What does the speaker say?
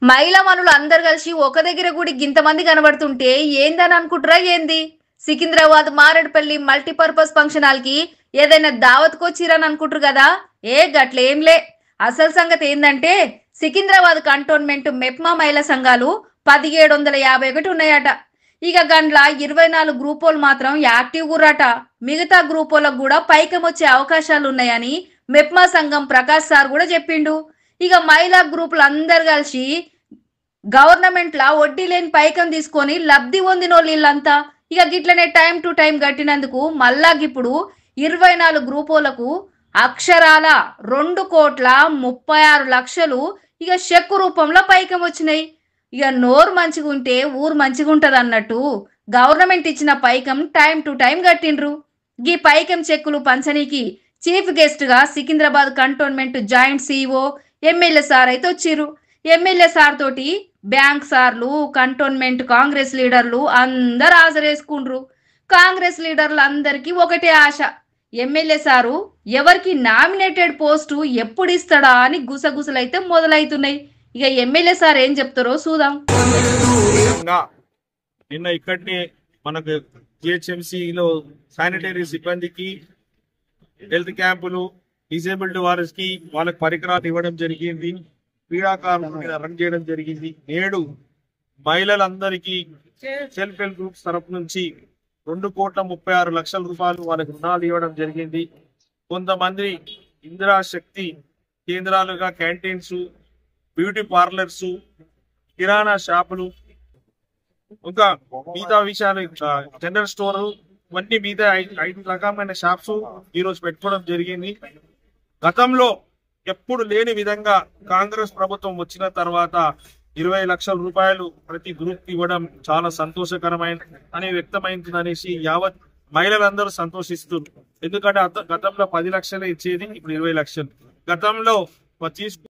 మహిళా మనులు అందరు కలిసి ఒక దగ్గర కూడా గింతమంది కనబడుతుంటే ఏందని అనుకుంటారా ఏంది? Secunderabad Marredpally multipurpose function hall కి ఏదైనా దావత్కొచ్చిరని అనుకుంటారు కదా. గట్లేంలే. అసలు సంగతి ఏందంటే సికింద్రాబాద్ కంటోన్మెంట్ మెప్మా మహిళా సంఘాలు 1751 ఉన్నాయట. ఇక గండ్ల 24 గ్రూపోలు మాత్రం యాక్టివ్ గుర్రట. మిగతా గ్రూపోలకు కూడా పైకం వచ్చే అవకాశాలు ఉన్నాయని మెప్మా సంఘం ప్రకాష్ సార్ కూడా చెప్పిండు. ఇక మహిళా గ్రూపులు అందరు కలిసి గవర్నమెంట్ లా వడ్డీ లేని పైకం తీసుకొని లబ్ధి పొందినోళ్ళు వీళ్ళంతా. ఇక గిట్లనే టైం టు టైం కట్టినందుకు మళ్ళా ఇప్పుడు 24 గ్రూపులకు అక్షరాల 2,36,00,000 ఇక చెక్కు రూపంలో పైకం వచ్చినాయి. ఇక నోరు మంచిగుంటే ఊరు మంచిగుంటది అన్నట్టు గవర్నమెంట్ ఇచ్చిన పైకం టైం టు టైం కట్టిండ్రు. ఈ పైకం చెక్కులు పంచనీకి చీఫ్ గెస్ట్ గా Secunderabad cantonment joint CEO MLA sir అయితే వచ్చిర్రు. ఎమ్మెల్యే సార్ తోటి బ్యాంక్ సార్లు, కంటోన్మెంట్ కాంగ్రెస్ లీడర్లు అందరు హాజరేసుకుండ్రు. కాంగ్రెస్ లీడర్లు అందరికీ ఒకటే ఆశ, ఎమ్మెల్యే సారు ఎవరికి నామినేటెడ్ పోస్టు ఎప్పుడు ఇస్తాడా అని గుసగుసలైతే మొదలైతున్నాయి. ఇక ఎమ్మెల్యే సార్ ఏం చెప్తారో చూద్దాం. నిన్న ఇక్కడిని మనకు జిహెచ్ఎంసీలో శానిటరీ సిబ్బందికి హెల్త్ క్యాంపులు, డిసేబుల్డ్ వారికి వాళ్ళకి పరికరాలు ఇవ్వడం జరిగింది. క్రీడాకారుల మీద రన్ చేయడం జరిగింది. నేడు మహిళలందరికీ సెల్ఫ్ హెల్ప్ గ్రూప్స్ తరఫు నుంచి 2,36,00,000 రూపాయలు వాళ్ళకి రుణాలు ఇవ్వడం జరిగింది. కొంతమంది ఇందిరా శక్తి కేంద్రాలుగా క్యాంటీన్స్, బ్యూటీ పార్లర్స్, కిరాణా షాపులు, ఇంకా మిగతా విషయాలు జనరల్ స్టోర్ ఇవన్నీ మిగతా 5 రకమైన షాప్స్ ఈరోజు పెట్టుకోవడం జరిగింది. గతంలో ఎప్పుడు లేని విధంగా కాంగ్రెస్ ప్రభుత్వం వచ్చిన తర్వాత 20 లక్షల రూపాయలు ప్రతి గ్రూప్ ఇవ్వడం చాలా సంతోషకరమైన అని వ్యక్తమైంది అనేసి యావత్ మహిళలందరూ సంతోషిస్తున్నారు. ఎందుకంటే గతంలో 10 లక్షలే ఇచ్చేది, ఇప్పుడు 20 లక్షలు. గతంలో